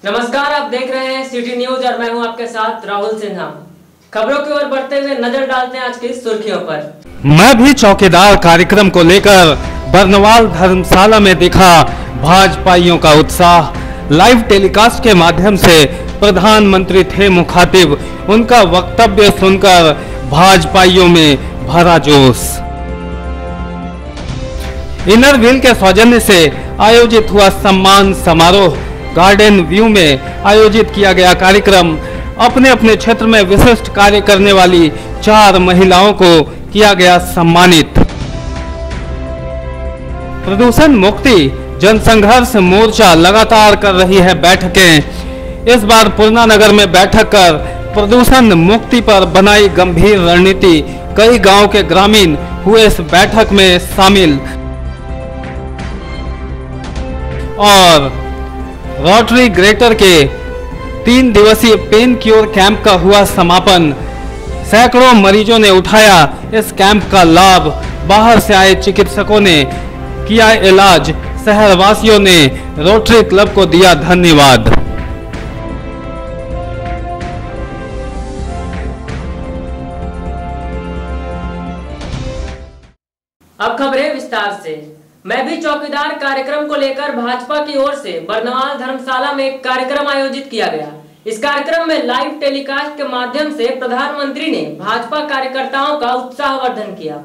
नमस्कार, आप देख रहे हैं सिटी न्यूज और मैं हूं आपके साथ राहुल सिन्हा। खबरों की ओर बढ़ते हुए नजर डालते हैं आज की सुर्खियों पर। मैं भी चौकीदार कार्यक्रम को लेकर बरनवाल धर्मशाला में दिखा भाजपाइयों का उत्साह। लाइव टेलीकास्ट के माध्यम से प्रधानमंत्री थे मुखातिब, उनका वक्तव्य सुनकर भाजपाइयों में भरा जोश। इनर व्हील के सौजन्य से आयोजित हुआ सम्मान समारोह। गार्डन व्यू में आयोजित किया गया कार्यक्रम अपने अपने क्षेत्र में विशिष्ट कार्य करने वाली 4 महिलाओं को किया गया सम्मानित। प्रदूषण मुक्ति जनसंघर्ष मोर्चा लगातार कर रही है बैठकें। इस बार पूर्णा नगर में बैठक कर प्रदूषण मुक्ति पर बनाई गंभीर रणनीति। कई गांव के ग्रामीण हुए इस बैठक में शामिल। और रोटरी ग्रेटर के 3 दिवसीय पेन क्योर कैंप का हुआ समापन। सैकड़ों मरीजों ने उठाया इस कैंप का लाभ। बाहर से आए चिकित्सकों ने किया इलाज। शहरवासियों ने रोटरी क्लब को दिया धन्यवाद। अब खबरें विस्तार से। मैं भी चौकीदार कार्यक्रम को लेकर भाजपा की ओर से बरनवाल धर्मशाला में एक कार्यक्रम आयोजित किया गया। इस कार्यक्रम में लाइव टेलीकास्ट के माध्यम से प्रधानमंत्री ने भाजपा कार्यकर्ताओं का उत्साहवर्धन किया।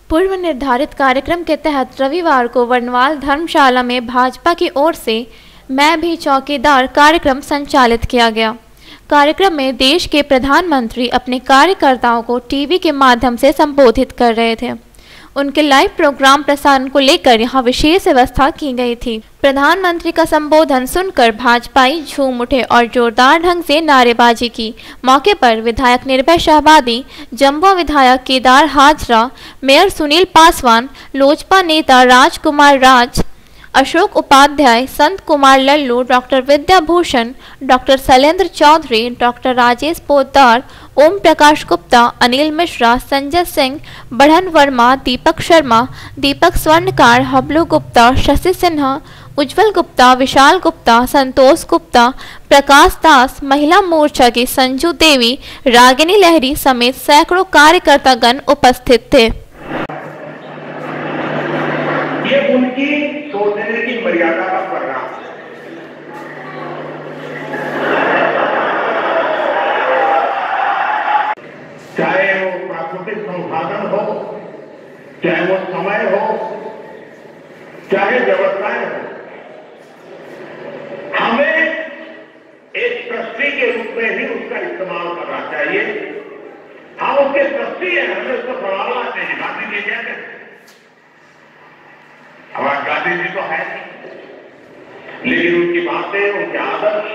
पूर्व निर्धारित कार्यक्रम के तहत रविवार को बरनवाल धर्मशाला में भाजपा की ओर से मैं भी चौकीदार कार्यक्रम संचालित किया गया। कार्यक्रम में देश के प्रधानमंत्री अपने कार्यकर्ताओं को टीवी के माध्यम से संबोधित कर रहे थे। उनके लाइव प्रोग्राम प्रसारण को लेकर यहां विशेष व्यवस्था की गई थी। प्रधानमंत्री का संबोधन सुनकर भाजपाई झूम उठे और जोरदार ढंग से नारेबाजी की। मौके पर विधायक निर्भय शाहबादी, जम्बो विधायक केदार हाजरा, मेयर सुनील पासवान, लोजपा नेता Rajkumar Raj, Ashok Upadhyay, Sant Kumar Lallu, doctor Vidyabhushan, doctor Shailendra Chaudhary, doctor Rajesh Poddar, Om Prakash Gupta, Anil Mishra, Sanjay Singh, Badhan Verma, Deepak Sharma, दीपक स्वर्णकार, हबलू गुप्ता, शशि सिन्हा, उज्जवल गुप्ता, विशाल गुप्ता, संतोष गुप्ता, प्रकाश दास, महिला मोर्चा की संजू देवी, रागिनी लहरी समेत सैकड़ों कार्यकर्तागण उपस्थित थे। ये उनकी सोचने की मर्यादा का परिणाम है। चाहे वो प्राकृतिक संसाधन हो, चाहे वो समय हो, चाहे व्यवस्थाएं हो, हमें एक ट्रस्टी के रूप में ही उसका इस्तेमाल करना चाहिए। हम उसके ट्रस्टी हैं, हमें उसको संभालना चाहिए। गांधी जी कहते हैं, हमारा गांधी जी तो है नहीं, लेकिन उनकी बातें, उनके आदर्श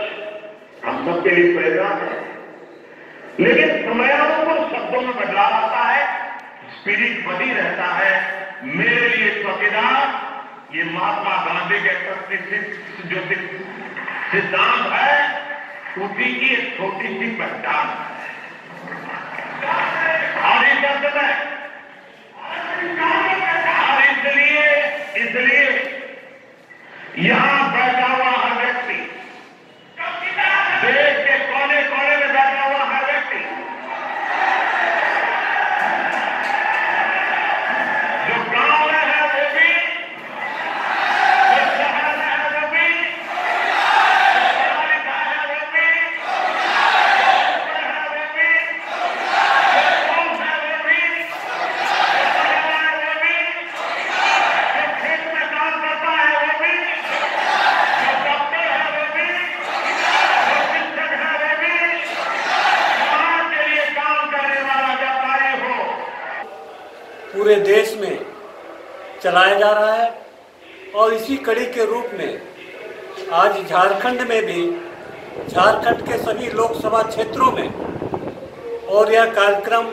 हम सबके लिए प्रेरणा है। लेकिन समयानुकूल शब्दों में बदलाव आता है, स्पिरिट बनी रहता है। मेरे लिए चौकीदार ये महात्मा गांधी के जो सिद्धांत है, उसी की एक छोटी सी पहचान है। और इस अर्थ में इसलिए यहां बैठा हुआ हर व्यक्ति, देश के कोने कोने में बैठा हुआ हर व्यक्ति, जो गांव में है वो भी, जो शहर में है वो भी, जो पढ़ा लिखा है वो भी, जो है वो भी, जो कौन है वो भी, पूरे देश में चलाया जा रहा है। और इसी कड़ी के रूप में आज झारखंड में भी, झारखंड के सभी लोकसभा क्षेत्रों में और यह कार्यक्रम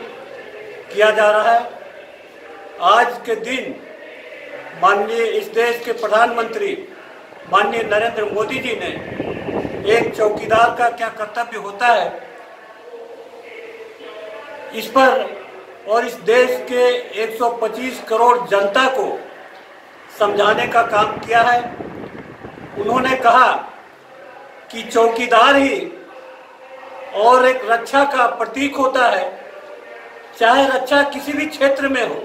किया जा रहा है। आज के दिन माननीय इस देश के प्रधानमंत्री माननीय नरेंद्र मोदी जी ने एक चौकीदार का क्या कर्तव्य होता है इस पर और इस देश के 125 करोड़ जनता को समझाने का काम किया है। उन्होंने कहा कि चौकीदार ही और एक रक्षा का प्रतीक होता है। चाहे रक्षा किसी भी क्षेत्र में हो,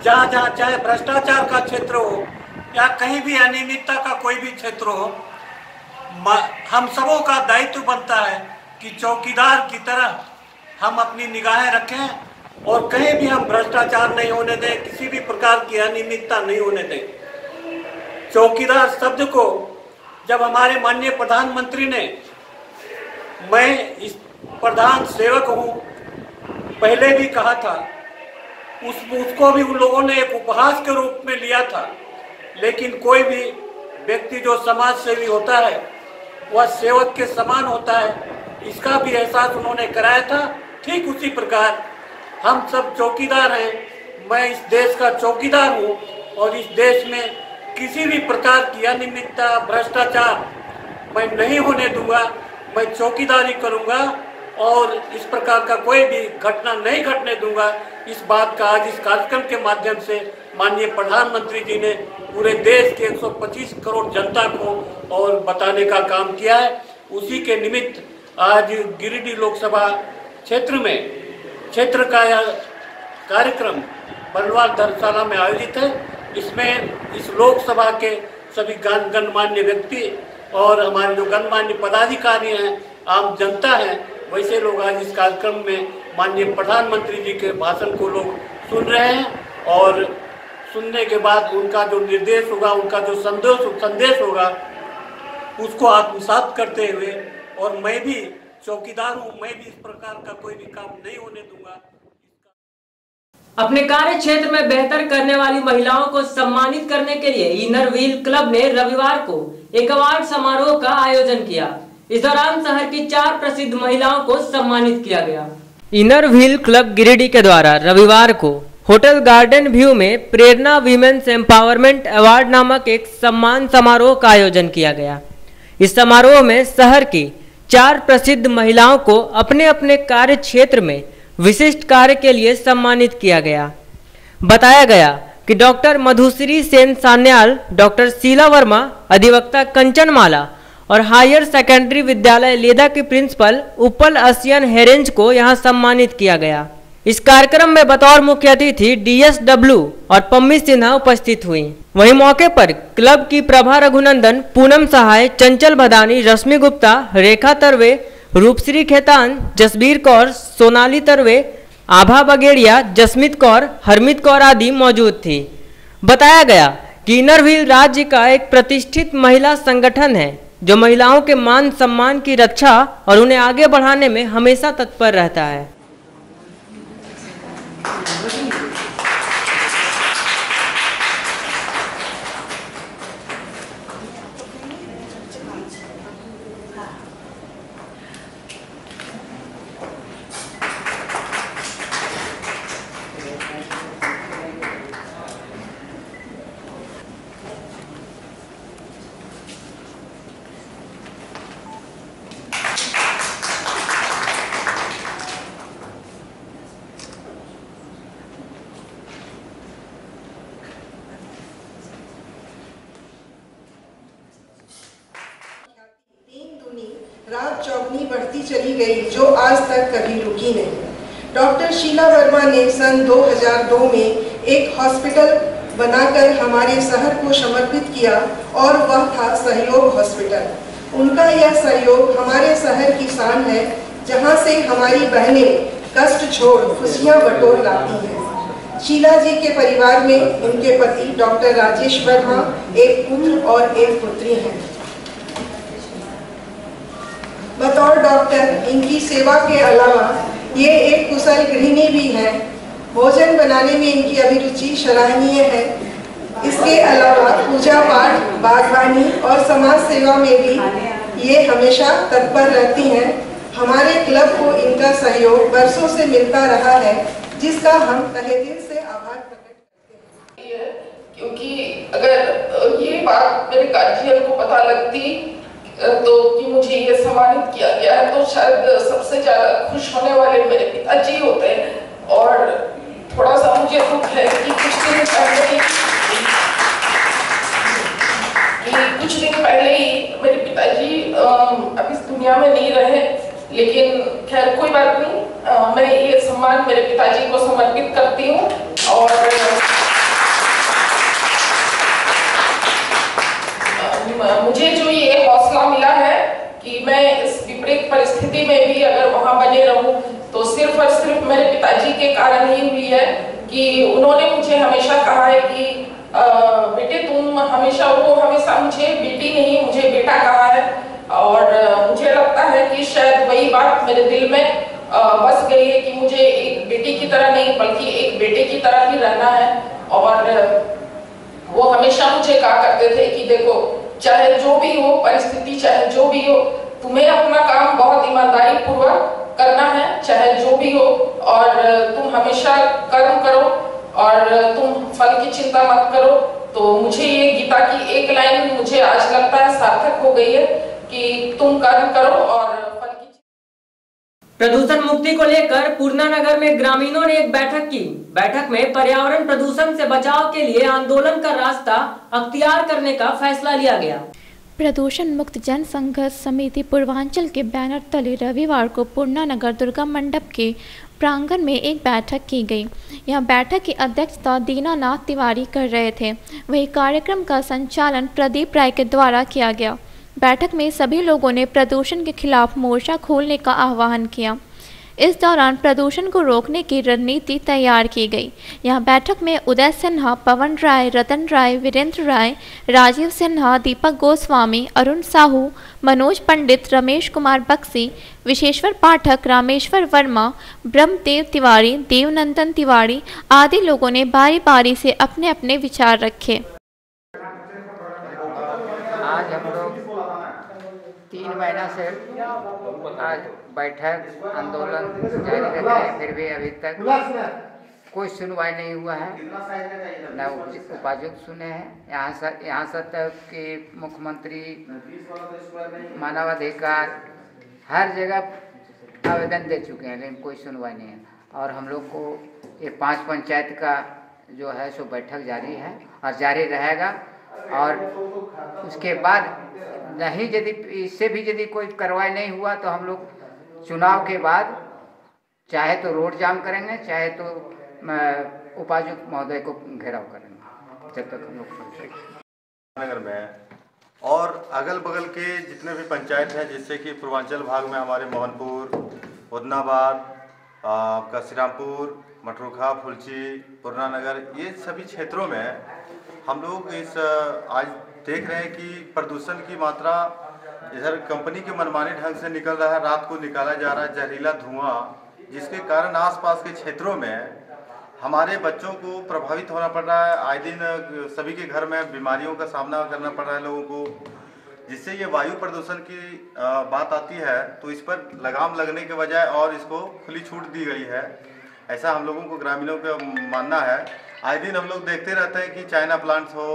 जहाँ जहाँ चाहे भ्रष्टाचार का क्षेत्र हो या कहीं भी अनियमितता का कोई भी क्षेत्र हो, हम सबों का दायित्व बनता है कि चौकीदार की तरह हम अपनी निगाहें रखें और कहीं भी हम भ्रष्टाचार नहीं होने दें, किसी भी प्रकार की अनियमितता नहीं होने दें। चौकीदार शब्द को जब हमारे माननीय प्रधानमंत्री ने, मैं इस प्रधान सेवक हूँ, पहले भी कहा था, उसको भी उन लोगों ने एक उपहास के रूप में लिया था। लेकिन कोई भी व्यक्ति जो समाज सेवी होता है वह सेवक के समान होता है, इसका भी एहसास उन्होंने कराया था। ठीक उसी प्रकार हम सब चौकीदार हैं। मैं इस देश का चौकीदार हूँ और इस देश में किसी भी प्रकार की अनियमितता, भ्रष्टाचार मैं नहीं होने दूंगा। मैं चौकीदारी करूंगा और इस प्रकार का कोई भी घटना नहीं घटने दूंगा। इस बात का आज इस कार्यक्रम के माध्यम से माननीय प्रधानमंत्री जी ने पूरे देश के 125 करोड़ जनता को और बताने का काम किया है। उसी के निमित्त आज गिरिडीह लोकसभा क्षेत्र का यह कार्यक्रम बरनवाल धर्मशाला में आयोजित है। इसमें इस लोकसभा के सभी गणमान्य व्यक्ति और हमारे जो गणमान्य पदाधिकारी हैं, आम जनता है, वैसे लोग आज इस कार्यक्रम में माननीय प्रधानमंत्री जी के भाषण को लोग सुन रहे हैं और सुनने के बाद उनका जो निर्देश होगा, उनका जो संदेश होगा, उसको आत्मसात करते हुए, और मैं भी चौकीदार हूँ, मैं भी इस प्रकार का कोई भी काम नहीं होने दूंगा। अपने कार्य क्षेत्र में बेहतर करने वाली महिलाओं को सम्मानित करने के लिए इनर व्हील क्लब ने रविवार को एक अवार्ड समारोह का आयोजन किया। इस दौरान शहर की 4 प्रसिद्ध महिलाओं को सम्मानित किया गया। इनर व्हील क्लब गिरिडीह के द्वारा रविवार को होटल गार्डन व्यू में प्रेरणा वीमेंस एम्पावरमेंट अवार्ड नामक एक सम्मान समारोह का आयोजन किया गया। इस समारोह में शहर की 4 प्रसिद्ध महिलाओं को अपने अपने कार्य क्षेत्र में विशिष्ट कार्य के लिए सम्मानित किया गया। बताया गया कि डॉक्टर मधुश्री सेन सान्याल, डॉक्टर शीला वर्मा, अधिवक्ता कंचन माला और हायर सेकेंडरी विद्यालय लेदा के प्रिंसिपल उपल असियन हेरेंज को यहां सम्मानित किया गया। इस कार्यक्रम में बतौर मुख्य अतिथि DSW और पम्मी सिन्हा उपस्थित हुई। वहीं मौके पर क्लब की प्रभा रघुनंदन, पूनम सहाय, चंचल भदानी, रश्मि गुप्ता, रेखा तरवे, रूपश्री खेतान, जसबीर कौर, सोनाली तरवे, आभा बगेड़िया, जसमीत कौर, हरमीत कौर आदि मौजूद थी। बताया गया कि इनर व्हील राज्य का एक प्रतिष्ठित महिला संगठन है जो महिलाओं के मान सम्मान की रक्षा और उन्हें आगे बढ़ाने में हमेशा तत्पर रहता है। रात चौगनी बढ़ती चली गई जो आज तक कभी रुकी नहीं। डॉक्टर शीला वर्मा ने सन 2002 में एक हॉस्पिटल बनाकर हमारे शहर को समर्पित किया और वह था सहयोग हॉस्पिटल। उनका यह सहयोग हमारे शहर की शान है, जहां से हमारी बहनें कष्ट छोड़ खुशियां बटोर लाती हैं। शीला जी के परिवार में उनके पति डॉक्टर राजेश वर्मा, एक पुत्र और एक पुत्री हैं। बतौर डॉक्टर इनकी सेवा के अलावा ये एक कुशल गृहिणी भी हैं। भोजन बनाने में इनकी अभिरुचि सराहनीय है। इसके अलावा पूजा पाठ, बागवानी और समाज सेवा में भी ये हमेशा तत्पर रहती हैं। हमारे क्लब को इनका सहयोग वर्षों से मिलता रहा है, जिसका हम तहे दिल से आभार प्रकट करते हैं। क्योंकि अगर ये बात मेरे गार्जियन को पता लगती तो कि मुझे ये सम्मानित किया गया है, तो शायद सबसे ज्यादा खुश होने वाले मेरे पिताजी होते हैं। और थोड़ा सा मुझे दुख है कि कुछ दिन पहले कि कुछ दिन पहले ही मेरे पिताजी अब इस दुनिया में नहीं रहे, लेकिन खैर कोई बात नहीं, मैं ये सम्मान मेरे पिताजी को समर्पित करती हूँ। और मुझे जो ये हौसला मिला है कि मैं इस विपरीत परिस्थिति में भी अगर वहाँ बने रहूं, तो सिर्फ और सिर्फ मेरे पिताजी के कारण ही हुई है कि उन्होंने मुझे हमेशा कहा है कि बेटे तुम हमेशा मुझे बेटी नहीं मुझे बेटा कहा है। और मुझे लगता है कि शायद वही बात मेरे दिल में बस गई है कि मुझे एक बेटी की तरह नहीं बल्कि एक बेटे की तरह ही रहना है। और वो हमेशा मुझे कहा करते थे कि देखो, चाहे जो भी हो परिस्थिति, चाहे जो भी हो, तुम्हें अपना काम बहुत ईमानदारी पूर्वक करना है, चाहे जो भी हो, और तुम हमेशा कर्म करो और तुम फल की चिंता मत करो। तो मुझे ये गीता की एक लाइन मुझे आज लगता है सार्थक हो गई है कि तुम कर्म करो और फल की। प्रदूषण मुक्ति को लेकर पूर्णा नगर में ग्रामीणों ने एक बैठक की। बैठक में पर्यावरण प्रदूषण से बचाव के लिए आंदोलन का रास्ता अख्तियार करने का फैसला लिया गया। प्रदूषण मुक्त जन संघर्ष समिति पूर्वांचल के बैनर तले रविवार को पूर्णा नगर दुर्गा मंडप के प्रांगण में एक बैठक की गई। यह बैठक की अध्यक्षता दीनानाथ तिवारी कर रहे थे। वही कार्यक्रम का संचालन प्रदीप राय के द्वारा किया गया। बैठक में सभी लोगों ने प्रदूषण के खिलाफ मोर्चा खोलने का आह्वान किया। इस दौरान प्रदूषण को रोकने की रणनीति तैयार की गई। यह बैठक में उदय सिन्हा, पवन राय, रतन राय, वीरेंद्र राय, राजीव सिन्हा, दीपक गोस्वामी, अरुण साहू, मनोज पंडित, रमेश कुमार बक्सी, विशेश्वर पाठक, रामेश्वर वर्मा, ब्रह्मदेव तिवारी, देवनंदन तिवारी आदि लोगों ने बारी बारी से अपने अपने विचार रखे। आज हम लोग 3 महीना से आज बैठक आंदोलन जारी रखे हैं, फिर भी अभी तक कोई सुनवाई नहीं हुआ है, न उपायुक्त सुने हैं। यहाँ से तक कि मुख्यमंत्री, मानवाधिकार हर जगह आवेदन दे चुके हैं, लेकिन कोई सुनवाई नहीं है। और हम लोग को ये 5 पंचायत का जो है सो बैठक जारी है और जारी रहेगा। और उसके बाद नहीं, यदि इससे भी यदि कोई कार्रवाई नहीं हुआ तो हम लोग चुनाव के बाद चाहे तो रोड जाम करेंगे, चाहे तो उपायुक्त महोदय को घेराव करेंगे, जब तक हम लोग नगर में और अगल बगल के जितने भी पंचायत हैं, जैसे कि पूर्वांचल भाग में हमारे मोहनपुर, उदनाबाद, आपका श्रीरामपुर, मटरूखा, फुलची, पूर्णा नगर, ये सभी क्षेत्रों में हम लोग आज देख रहे हैं कि प्रदूषण की मात्रा इधर कंपनी के मनमानी ढंग से निकल रहा है, रात को निकाला जा रहा है जहरीला धुआं, जिसके कारण आसपास के क्षेत्रों में हमारे बच्चों को प्रभावित होना पड़ रहा है। आए दिन सभी के घर में बीमारियों का सामना करना पड़ रहा है लोगों को, जिससे ये वायु प्रदूषण की बात आती है तो इस पर लगाम लगने के बजाय और इसको खुली छूट दी गई है, ऐसा हम लोगों को ग्रामीणों का मानना है। आए दिन हम लोग देखते रहते हैं कि चाइना प्लांट्स हो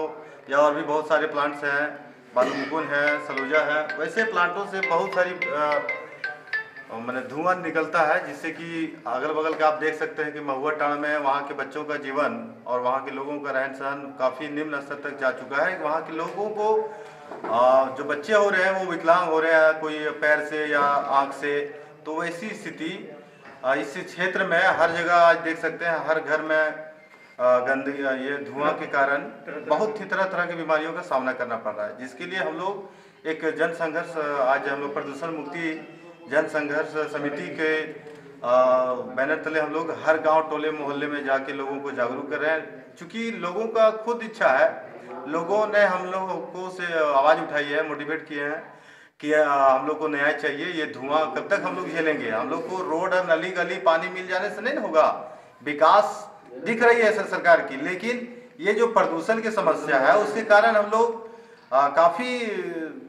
या और भी बहुत सारे प्लांट्स हैं, बालूमुकुंद है, सलूजा है, वैसे प्लांटों से बहुत सारी मैंने धुआं निकलता है, जिससे कि अगल बगल का आप देख सकते हैं कि महुआ टाण में वहाँ के बच्चों का जीवन और वहाँ के लोगों का रहन सहन काफ़ी निम्न स्तर तक जा चुका है। वहाँ के लोगों को जो बच्चे हो रहे हैं वो विकलांग हो रहे हैं, कोई पैर से या आँख से, तो वैसी स्थिति इस क्षेत्र में हर जगह आज देख सकते हैं। हर घर में गंदगी, ये धुआं के कारण बहुत ही तरह तरह की बीमारियों का सामना करना पड़ रहा है, जिसके लिए हम लोग एक जन संघर्ष, आज हम लोग प्रदूषण मुक्ति जन संघर्ष समिति के बैनर तले हम लोग हर गांव, टोले, मोहल्ले में जाके लोगों को जागरूक कर रहे हैं। चूँकि लोगों का खुद इच्छा है, लोगों ने हम लोगों को से आवाज़ उठाई है, मोटिवेट किए हैं कि हम लोग को न्याय चाहिए, ये धुआं कब तक हम लोग झेलेंगे। हम लोग को रोड और नली गली पानी मिल जाने से नहीं होगा, विकास दिख रही है सरकार की, लेकिन ये जो प्रदूषण की समस्या है उसके कारण हम लोग काफ़ी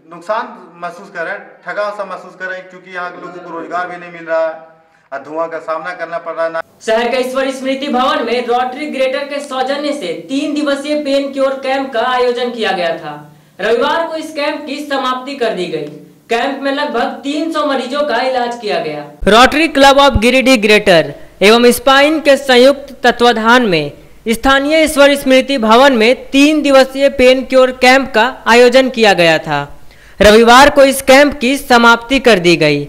नुकसान महसूस कर रहे हैं, ठगा सा महसूस कर रहे हैं, क्योंकि यहाँ के लोगों को रोजगार भी नहीं मिल रहा है, धुआं का सामना करना पड़ रहा है। शहर के ईश्वर स्मृति भवन में रोटरी ग्रेटर के सौजन्य से 3 दिवसीय पेन क्योर कैंप का आयोजन किया गया था। रविवार को इस कैंप की समाप्ति कर दी गई। कैंप में लगभग 300 मरीजों का इलाज किया गया। Rotary club of Giridih greater एवं स्पाइन के संयुक्त तत्वाधान में स्थानीय ईश्वर स्मृति भवन में 3 दिवसीय पेन क्योर कैंप का आयोजन किया गया था। रविवार को इस कैंप की समाप्ति कर दी गई।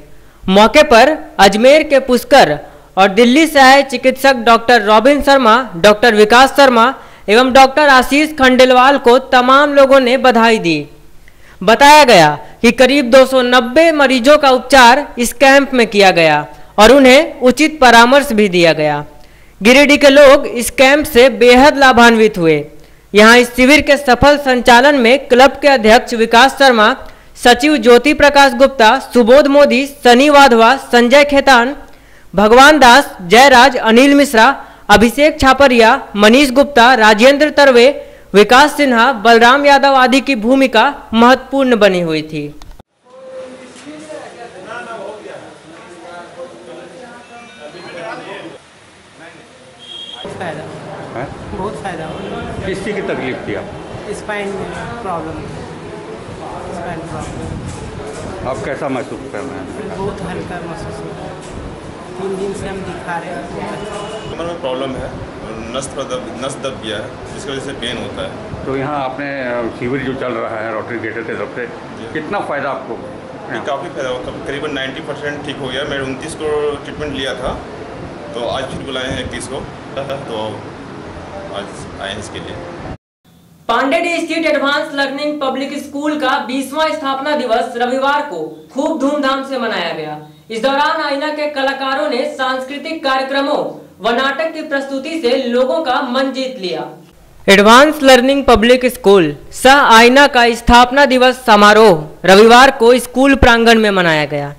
मौके पर अजमेर के पुष्कर और दिल्ली से आए चिकित्सक डॉक्टर रॉबिन शर्मा, डॉक्टर विकास शर्मा एवं डॉक्टर आशीष खंडेलवाल को तमाम लोगों ने बधाई दी। बताया गया कि करीब 290 मरीजों का उपचार इस कैंप में किया गया और उन्हें उचित परामर्श भी दिया गया। गिरिडीह के लोग इस कैंप से बेहद लाभान्वित हुए। यहां इस शिविर के सफल संचालन में क्लब के अध्यक्ष विकास शर्मा, सचिव ज्योति प्रकाश गुप्ता, सुबोध मोदी, सनी वाधवा, संजय खेतान, भगवान दास, जयराज, अनिल मिश्रा, अभिषेक छापरिया, मनीष गुप्ता, राजेंद्र तरवे, विकास सिन्हा, बलराम यादव आदि की भूमिका महत्वपूर्ण बनी हुई थी। बहुत फायदा हुआ। किस चीज़ की तकलीफ थी आप? Spine problem. आप कैसा महसूस कर रहे हैं? बहुत हल्का महसूस हो रहा है। 3 दिन से हम दिखा रहे हैं। कमर में प्रॉब्लम है, नस दब गया है, जिसकी वजह से पेन होता है। तो यहाँ आपने शिविर जो चल रहा है रोटरी ग्रेटर की तरफ से, कितना फ़ायदा आपको? काफ़ी फायदा हुआ, करीबन 90% ठीक हो गया। मैं 29 को ट्रीटमेंट लिया था, तो आज फिर बुलाए हैं 31 को, तो आज आए हैं इसके लिए। पांडेडी स्थित एडवांस लर्निंग पब्लिक स्कूल का 20वां स्थापना दिवस रविवार को खूब धूमधाम से मनाया गया। इस दौरान आईना के कलाकारों ने सांस्कृतिक कार्यक्रमों व नाटक की प्रस्तुति से लोगों का मन जीत लिया। एडवांस लर्निंग पब्लिक स्कूल सह आईना का स्थापना दिवस समारोह रविवार को स्कूल प्रांगण में मनाया गया।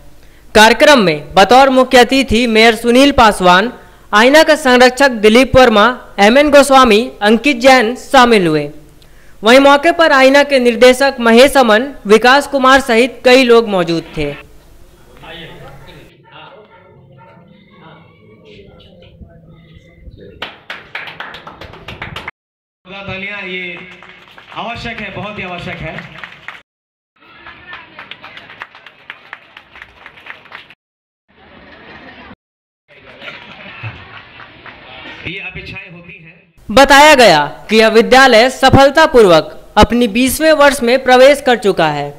कार्यक्रम में बतौर मुख्य अतिथि मेयर सुनील पासवान, आईना का संरक्षक दिलीप वर्मा, एमएन गोस्वामी, अंकित जैन शामिल हुए। वहीं मौके पर आईना के निर्देशक महेश अमन, विकास कुमार सहित कई लोग मौजूद थे। ये आवश्यक है, बहुत ही आवश्यक है। ये अपेक्षाएं होती हैं। बताया गया कि यह विद्यालय सफलतापूर्वक अपनी 20वें वर्ष में प्रवेश कर चुका है।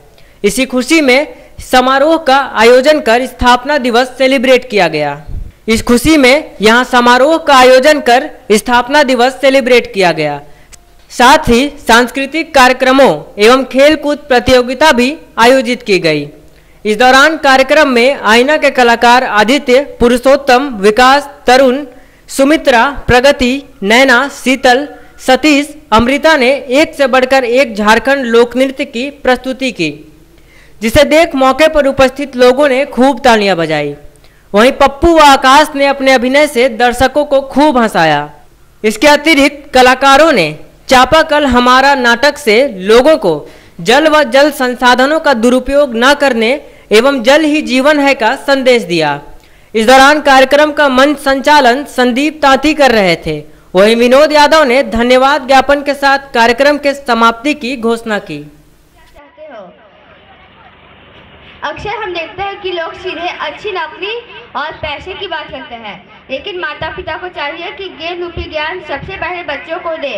इसी खुशी में समारोह का आयोजन कर स्थापना दिवस सेलिब्रेट किया गया। इस खुशी में यहां समारोह का आयोजन कर स्थापना दिवस सेलिब्रेट किया गया। साथ ही सांस्कृतिक कार्यक्रमों एवं खेलकूद प्रतियोगिता भी आयोजित की गई। इस दौरान कार्यक्रम में आईना के कलाकार आदित्य, पुरुषोत्तम, विकास, तरुण, सुमित्रा, प्रगति, नैना, शीतल, सतीश, अमृता ने एक से बढ़कर एक झारखंड लोक नृत्य की प्रस्तुति की, जिसे देख मौके पर उपस्थित लोगों ने खूब तालियां बजाई। वहीं पप्पू व आकाश ने अपने अभिनय से दर्शकों को खूब हंसाया। इसके अतिरिक्त कलाकारों ने चापाकल हमारा नाटक से लोगों को जल व जल संसाधनों का दुरुपयोग न करने एवं जल ही जीवन है का संदेश दिया। इस दौरान कार्यक्रम का मंच संचालन संदीप तांती कर रहे थे। वहीं विनोद यादव ने धन्यवाद ज्ञापन के साथ कार्यक्रम के समाप्ति की घोषणा की। अक्सर हम देखते हैं कि लोग सीधे अच्छी नौकरी और पैसे की बात करते हैं, लेकिन माता पिता को चाहिए कि ज्ञान रूपी ज्ञान सबसे पहले बच्चों को दे,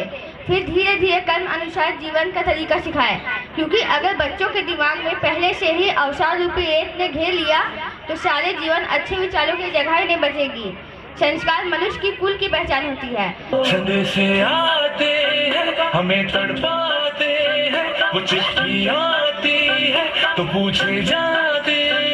फिर धीरे धीरे कर्म अनुसार जीवन का तरीका सिखाए। क्योंकि अगर बच्चों के दिमाग में पहले से ही अवसर रूपी रेत ने घेर लिया तो सारे जीवन अच्छे विचारों की जगह ही नहीं बचेगी। संस्कार मनुष्य की कुल की पहचान होती है। से आते हैं, हमें तड़पाते हैं, वो चिट्ठी आती है तो पूछे जाते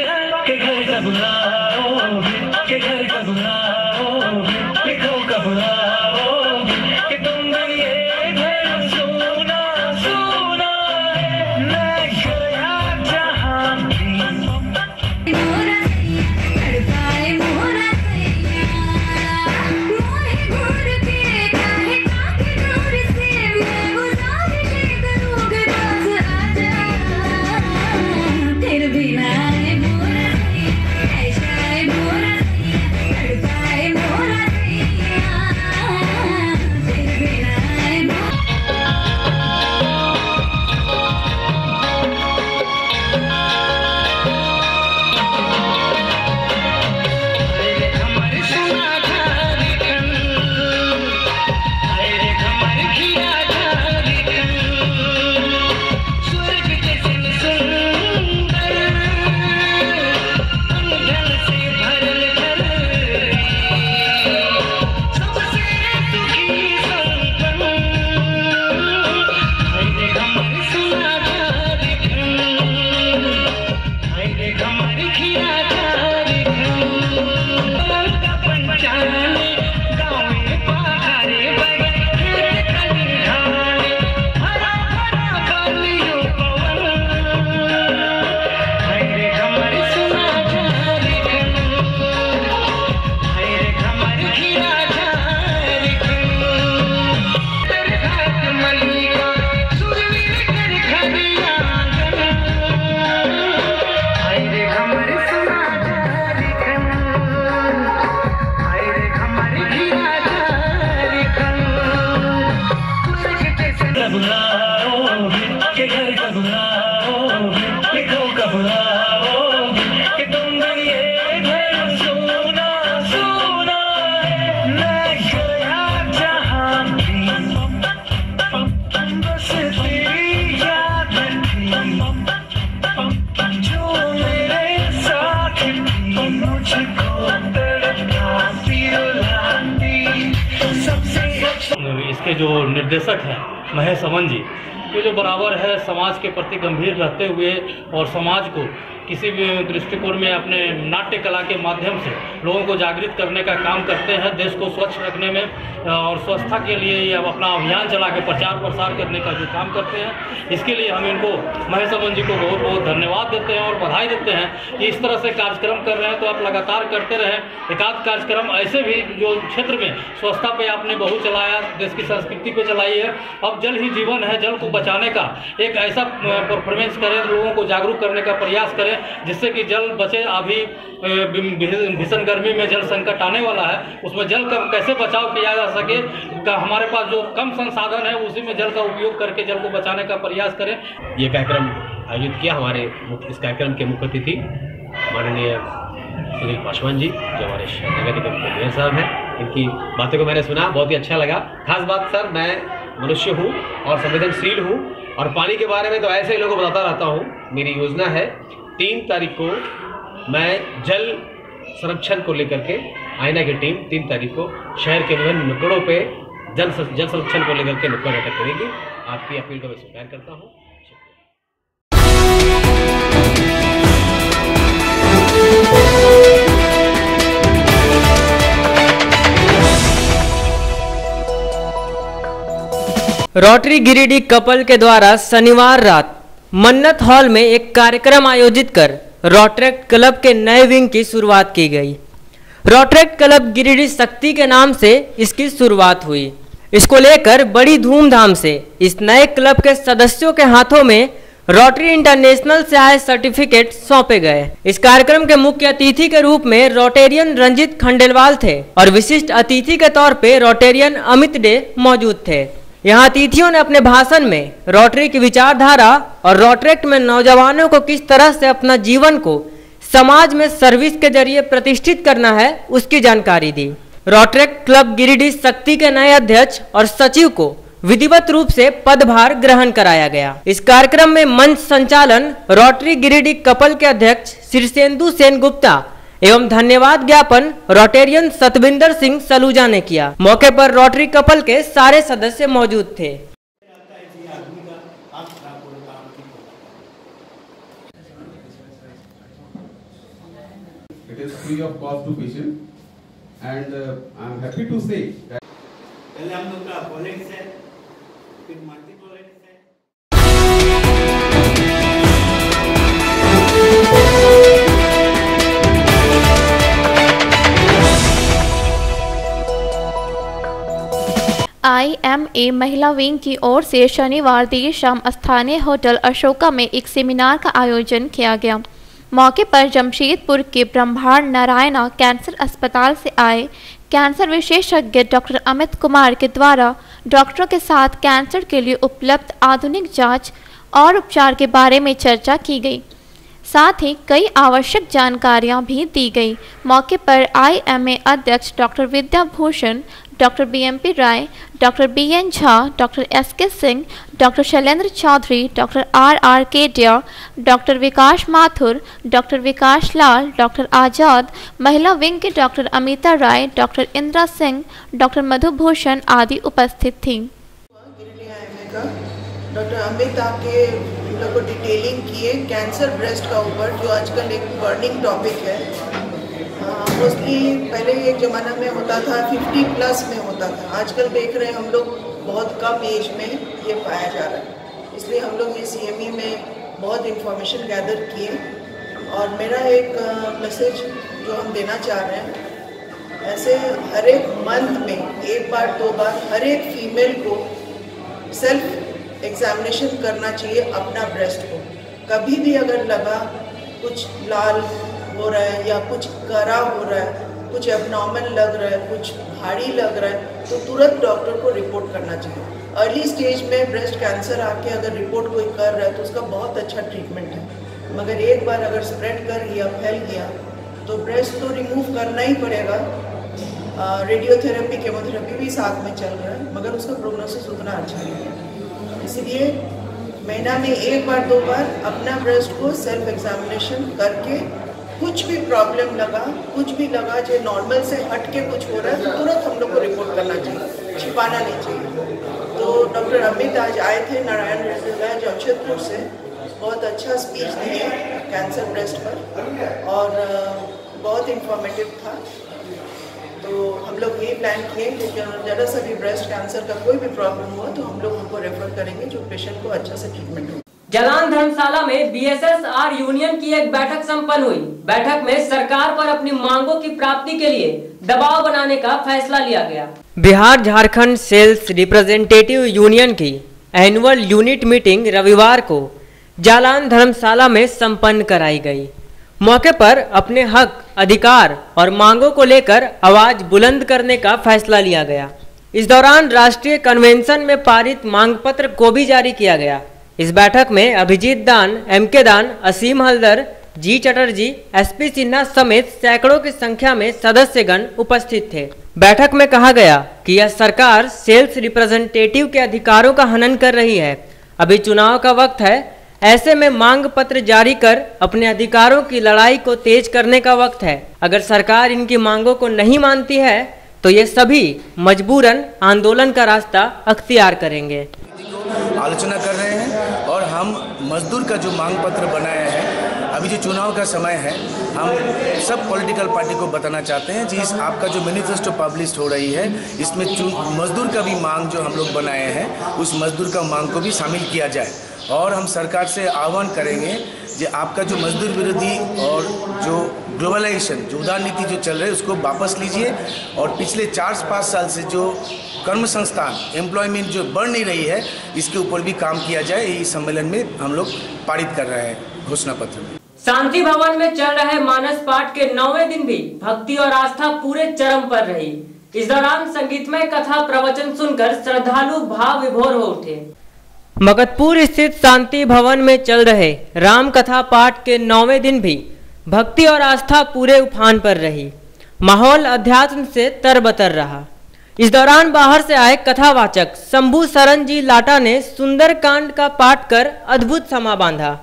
हैं कि घर कब लाओगे, कि घर कब लाओगे, लिखो कब लाओगे, कि तुम ये घर सुना सुना है, मैं गया जहाँ भी। इसके जो निर्देशक हैं महेश अमन जी, ये जो बराबर है समाज के प्रति गंभीर रहते हुए और समाज को किसी भी दृष्टिकोण में अपने नाट्य कला के माध्यम से लोगों को जागृत करने का काम करते हैं। देश को स्वच्छ रखने में और स्वच्छता के लिए ये अपना अभियान चला के प्रचार प्रसार करने का जो काम करते हैं, इसके लिए हम इनको महेश अमन जी को बहुत बहुत धन्यवाद देते हैं और बधाई देते हैं कि इस तरह से कार्यक्रम कर रहे हैं। तो आप लगातार करते रहें। एकाध कार्यक्रम ऐसे भी जो क्षेत्र में स्वच्छता पे आपने बहुत चलाया, देश की संस्कृति पे चलाई है। अब जल ही जीवन है, जल को बचाने का एक ऐसा परफॉर्मेंस करें, लोगों को जागरूक करने का प्रयास करें जिससे कि जल बचे। अभी भीषण गर्मी में जल संकट आने वाला है, उसमें जल का कैसे बचाव किया जा सके, हमारे पास जो कम संसाधन है उसी में जल का उपयोग करके जल को बचाने का प्रयास करें। ये कार्यक्रम आयोजित किया। हमारे इस कार्यक्रम के मुख्य अतिथि माननीय सुनील पासवान जी, जो हमारे नगर निगम के मेयर साहब हैं। इनकी बातों को मैंने सुना, बहुत ही अच्छा लगा। खास बात सर, मैं मनुष्य हूँ और संवेदनशील हूँ और पानी के बारे में तो ऐसे ही लोगों को बताता रहता हूँ। मेरी योजना है 3 तारीख को मैं जल संरक्षण को लेकर के आईना की टीम 3 तारीख को शहर के विभिन्न नुक्कड़ों पे जल संरक्षण को लेकर के नुक्कड़ बैठक करेगी। आपकी अपील को मैं स्वीकार करता हूँ। रोटरी गिरिडीह कपल के द्वारा शनिवार रात मन्नत हॉल में एक कार्यक्रम आयोजित कर रोटरेक्ट क्लब के नए विंग की शुरुआत की गई। रोटरेक्ट क्लब गिरिडीह शक्ति के नाम से इसकी शुरुआत हुई। इसको लेकर बड़ी धूमधाम से इस नए क्लब के सदस्यों के हाथों में रोटरी इंटरनेशनल से आए सर्टिफिकेट सौंपे गए। इस कार्यक्रम के मुख्य अतिथि के रूप में रोटेरियन रंजित खंडेलवाल थे और विशिष्ट अतिथि के तौर पे रोटेरियन अमित डे मौजूद थे। यहाँ अतिथियों ने अपने भाषण में रोटरी की विचारधारा और रोटरेक्ट में नौजवानों को किस तरह से अपना जीवन को समाज में सर्विस के जरिए प्रतिष्ठित करना है उसकी जानकारी दी। रोटरेक्ट क्लब गिरिडीह शक्ति के नए अध्यक्ष और सचिव को विधिवत रूप से पदभार ग्रहण कराया गया। इस कार्यक्रम में मंच संचालन रोटरी गिरिडीह कपल के अध्यक्ष शीर्षेंदु सेन गुप्ता एवं धन्यवाद ज्ञापन रोटेरियन सतविंदर सिंह सलूजा ने किया। मौके पर रोटरी कपल के सारे सदस्य मौजूद थे। It is free of cost to patient, and I am happy to say that पहले हम लोग का पॉलिटिक्स है, फिर मल्टीपॉलिटिक्स है। IMA महिला विंग की ओर से शनिवार देर शाम स्थानीय होटल अशोका में एक सेमिनार का आयोजन किया गया। मौके पर जमशेदपुर के ब्रह्मांड नारायणा कैंसर अस्पताल से आए कैंसर विशेषज्ञ डॉक्टर अमित कुमार के द्वारा डॉक्टरों के साथ कैंसर के लिए उपलब्ध आधुनिक जांच और उपचार के बारे में चर्चा की गई। साथ ही कई आवश्यक जानकारियां भी दी गई। मौके पर IMA अध्यक्ष doctor Vidyabhushan, doctor BMP Rai, doctor BN Jha, doctor SK Singh, doctor Shailendra Chaudhary, doctor RR Kedia, doctor Vikas Mathur, doctor Vikas Lal, doctor Azad, महिला विंग के doctor Amita Rai, doctor Indra Singh, doctor Madhubhushan आदि उपस्थित थी। डॉक्टर अमित आके लोगों को डिटेलिंग किए कैंसर ब्रेस्ट का ऊपर, जो आजकल एक बर्निंग टॉपिक है। मोस्टली पहले एक ज़माना में होता था 50+ में होता था, आजकल देख रहे हैं हम लोग बहुत कम एज में ये पाया जा रहा है। इसलिए हम लोग ये CME में बहुत इंफॉर्मेशन गैदर किए। और मेरा एक मैसेज जो हम देना चाह रहे हैं, ऐसे हर एक मंथ में 1 बार 2 बार हर एक फीमेल को सेल्फ एग्जामिनेशन करना चाहिए अपना ब्रेस्ट को। कभी भी अगर लगा कुछ लाल हो रहा है या कुछ करा हो रहा है, कुछ एबनॉर्मल लग रहा है, कुछ भारी लग रहा है, तो तुरंत डॉक्टर को रिपोर्ट करना चाहिए। अर्ली स्टेज में ब्रेस्ट कैंसर आके अगर रिपोर्ट कोई कर रहा है तो उसका बहुत अच्छा ट्रीटमेंट है। मगर एक बार अगर स्प्रेड कर गया, फैल गया, तो ब्रेस्ट तो रिमूव करना ही पड़ेगा। रेडियोथेरेपी, केमोथेरेपी भी साथ में चल रहा है, मगर उसका प्रोग्नोसिस उतना अच्छा नहीं है। इसलिए महीना में 1 बार 2 बार अपना ब्रेस्ट को सेल्फ एग्जामिनेशन करके, कुछ भी प्रॉब्लम लगा, कुछ भी लगा जो नॉर्मल से हट के कुछ हो रहा है, तो तुरंत हम लोग को रिपोर्ट करना चाहिए, छिपाना नहीं चाहिए। तो डॉक्टर अमित आज आए थे नारायण जिला जमशेदपुर से, बहुत अच्छा स्पीच दिए कैंसर ब्रेस्ट पर और बहुत इंफॉर्मेटिव था। तो हम लोग ये प्लान किए कि ज़रा सा भी ब्रेस्ट कैंसर का कोई भी प्रॉब्लम हुआ तो हम लोग उनको रेफर करेंगे जो पेशेंट को अच्छा से ट्रीटमेंट हो। जालान धर्मशाला में बीएसएसआर यूनियन की एक बैठक संपन्न हुई। बैठक में सरकार पर अपनी मांगों की प्राप्ति के लिए दबाव बनाने का फैसला लिया गया। Bihar Jharkhand sales representative union की एनुअल यूनिट मीटिंग रविवार को जालान धर्मशाला में संपन्न कराई गई। मौके पर अपने हक, अधिकार और मांगों को लेकर आवाज बुलंद करने का फैसला लिया गया। इस दौरान राष्ट्रीय कन्वेंशन में पारित मांग पत्र को भी जारी किया गया। इस बैठक में अभिजीत दान, एमके दान, असीम हल्दर, जी चटर्जी, एसपी सिन्हा समेत सैकड़ों की संख्या में सदस्यगण उपस्थित थे। बैठक में कहा गया कि यह सरकार सेल्स रिप्रेजेंटेटिव के अधिकारों का हनन कर रही है। अभी चुनाव का वक्त है, ऐसे में मांग पत्र जारी कर अपने अधिकारों की लड़ाई को तेज करने का वक्त है। अगर सरकार इनकी मांगों को नहीं मानती है तो ये सभी मजबूरन आंदोलन का रास्ता अख्तियार करेंगे। आलोचना कर रहे हैं और हम मजदूर का जो मांग पत्र बनाया है, अभी जो चुनाव का समय है, हम सब पॉलिटिकल पार्टी को बताना चाहते हैं जी, आपका जो मैनिफेस्टो पब्लिश हो रही है इसमें मजदूर का भी मांग जो हम लोग बनाए हैं उस मजदूर का मांग को भी शामिल किया जाए। और हम सरकार से आह्वान करेंगे कि आपका जो मजदूर विरोधी और जो ग्लोबलाइजेशन जो उदार नीति जो चल रही है उसको वापस लीजिए और पिछले 4-5 साल से जो कर्म संस्थान एम्प्लॉयमेंट जो बढ़ नहीं रही है इसके ऊपर भी काम किया जाए। इस सम्मेलन में हम लोग पारित कर रहे हैं घोषणा पत्र में। शांति भवन में चल रहे मानस पाठ के 9वें दिन भी भक्ति और आस्था पूरे चरम पर रही। इस दौरान संगीतमय कथा प्रवचन सुनकर श्रद्धालु भाव विभोर हो उठे। मगधपुर स्थित शांति भवन में चल रहे राम कथा पाठ के 9वें दिन भी भक्ति और आस्था पूरे उफान पर रही। माहौल अध्यात्म से तरबतर रहा। इस दौरान बाहर से आए कथावाचक शंभू सरन जी लाटा ने सुंदर कांड का पाठ कर अद्भुत समा बांधा।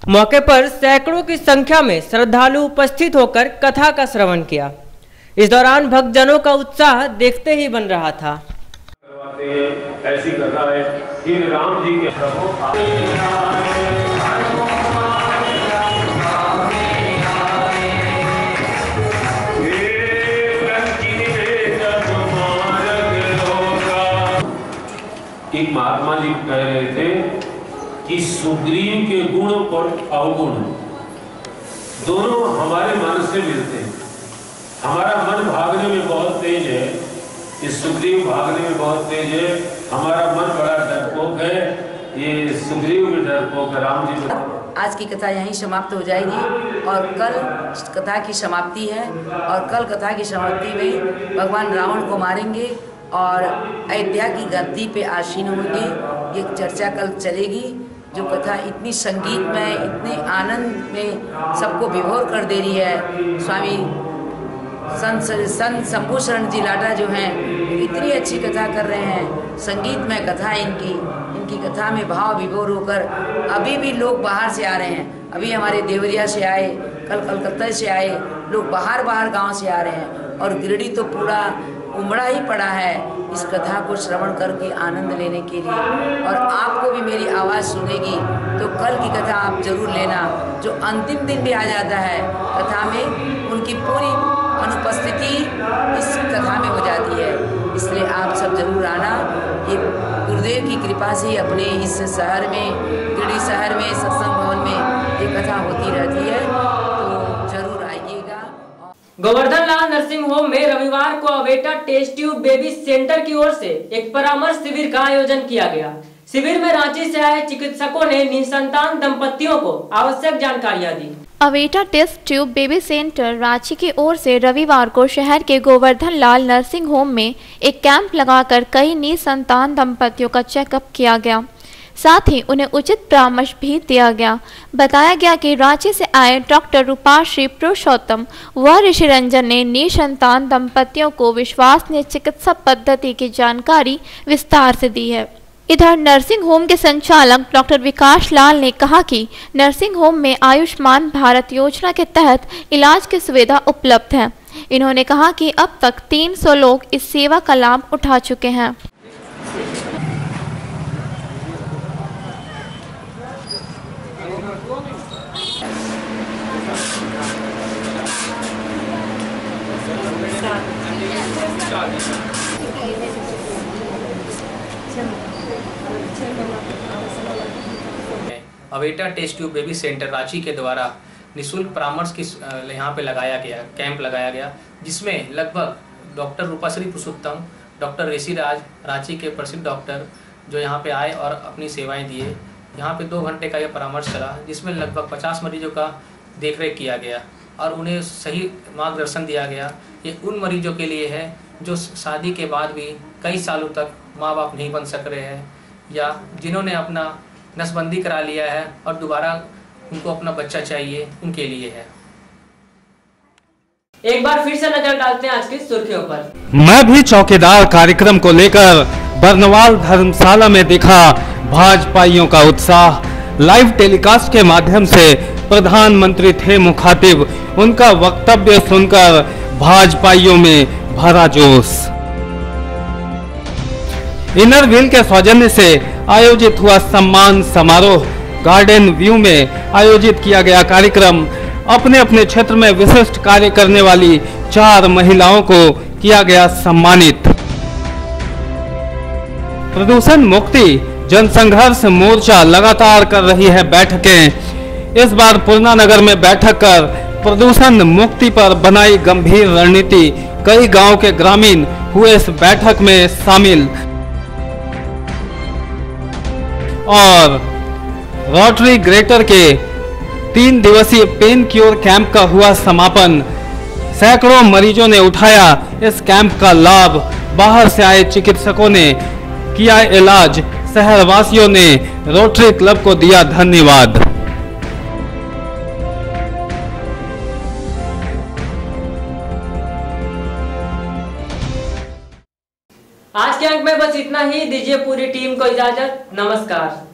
मौके पर सैकड़ों की संख्या में श्रद्धालु उपस्थित होकर कथा का श्रवण किया। इस दौरान भक्तजनों का उत्साह देखते ही बन रहा था। ऐसी कथा है कि राम जी के एक महात्मा जी कह रहे थे कि सुग्रीव के गुण और अवगुण दोनों हमारे मन से मिलते हैं। हमारा मन भागने में बहुत तेज है, इस सुग्रीव भागने में बहुत तेज है। हमारा मन बड़ा डरपोक है, ये सुग्रीव भी डरपोक है। राम जी आज की कथा यहीं समाप्त हो जाएगी और कल कथा की समाप्ति है और कल कथा की समाप्ति में भगवान रावण को मारेंगे और अयोध्या की गद्दी पे आसीन होंगे। ये चर्चा कल चलेगी। जो कथा इतनी संगीत में, इतने आनंद में सबको विभोर कर दे रही है। स्वामी संत शंभू शरण जी लाटा जो हैं इतनी अच्छी कथा कर रहे हैं। संगीत में कथा है इनकी कथा में भाव विभोर होकर अभी भी लोग बाहर से आ रहे हैं। अभी हमारे देवरिया से आए, कल कलकत्ता से आए लोग, बाहर गांव से आ रहे हैं और गिरडी तो पूरा उमड़ा ही पड़ा है इस कथा को श्रवण करके आनंद लेने के लिए। और आपको भी मेरी आवाज़ सुनेगी तो कल की कथा आप जरूर लेना। जो अंतिम दिन भी आ जाता है कथा में, उनकी पूरी अनुपस्थिति इस कथा में हो जाती है। इसलिए आप सब जरूर आना। ये गुरुदेव की कृपा से अपने इस शहर में, गिरडी शहर में, सत्संग भवन में ये कथा होती रहती है, तो जरूर आइएगा। गोवर्धन लाल नर्सिंग होम में रविवार को अवेटा टेस्ट ट्यूब बेबी सेंटर की ओर से एक परामर्श शिविर का आयोजन किया गया। शिविर में रांची से आए चिकित्सकों ने निसंतान दंपतियों को आवश्यक जानकारियां दी। Aveta test tube baby centre Ranchi की ओर से रविवार को शहर के गोवर्धन लाल नर्सिंग होम में एक कैंप लगाकर कई निसंतान दंपतियों का चेकअप किया गया। साथ ही उन्हें उचित परामर्श भी दिया गया। बताया गया कि रांची से आए डॉक्टर रूपाश्री पुरुषोत्तम व ऋषि रंजन ने निसंतान दंपतियों को विश्वसनीय चिकित्सा पद्धति की जानकारी विस्तार से दी है। इधर नर्सिंग होम के संचालक डॉक्टर विकास लाल ने कहा कि नर्सिंग होम में आयुष्मान भारत योजना के तहत इलाज की सुविधा उपलब्ध है। इन्होंने कहा कि अब तक 300 लोग इस सेवा का लाभ उठा चुके हैं। Aveta test tube baby centre Ranchi के द्वारा निःशुल्क परामर्श की यहाँ पे लगाया गया कैंप लगाया गया, जिसमें लगभग डॉक्टर रूपाश्री पुरुषोत्तम, डॉक्टर ऋषि राज, रांची के प्रसिद्ध डॉक्टर जो यहाँ पे आए और अपनी सेवाएं दिए। यहाँ पे 2 घंटे का यह परामर्श चला, जिसमें लगभग 50 मरीजों का देखरेख किया गया और उन्हें सही मार्गदर्शन दिया गया। ये उन मरीजों के लिए है जो शादी के बाद भी कई सालों तक माँ बाप नहीं बन सक रहे हैं, या जिन्होंने अपना नसबंदी करा लिया है और दोबारा उनको अपना बच्चा चाहिए, उनके लिए है। एक बार फिर से नजर डालते हैं आज की सुर्खियों पर। मैं भी चौकीदार कार्यक्रम को लेकर बरनवाल धर्मशाला में दिखा भाजपाइयों का उत्साह। लाइव टेलीकास्ट के माध्यम से प्रधानमंत्री थे मुखातिब, उनका वक्तव्य सुनकर भाजपाइयों में भरा जोश। इनर व्हील के सौजन्य से आयोजित हुआ सम्मान समारोह। गार्डन व्यू में आयोजित किया गया कार्यक्रम अपने अपने क्षेत्र में विशिष्ट कार्य करने वाली 4 महिलाओं को किया गया सम्मानित। प्रदूषण मुक्ति जनसंघर्ष मोर्चा लगातार कर रही है बैठकें। इस बार पूर्णा नगर में बैठक कर प्रदूषण मुक्ति पर बनाई गंभीर रणनीति। कई गांव के ग्रामीण हुए इस बैठक में शामिल। और रोटरी ग्रेटर के 3 दिवसीय पेन क्योर कैंप का हुआ समापन। सैकड़ों मरीजों ने उठाया इस कैंप का लाभ। बाहर से आए चिकित्सकों ने किया इलाज। शहरवासियों ने रोटरी क्लब को दिया धन्यवाद। आज के अंक में बस इतना ही। दीजिए पूरी टीम को इजाजत। नमस्कार।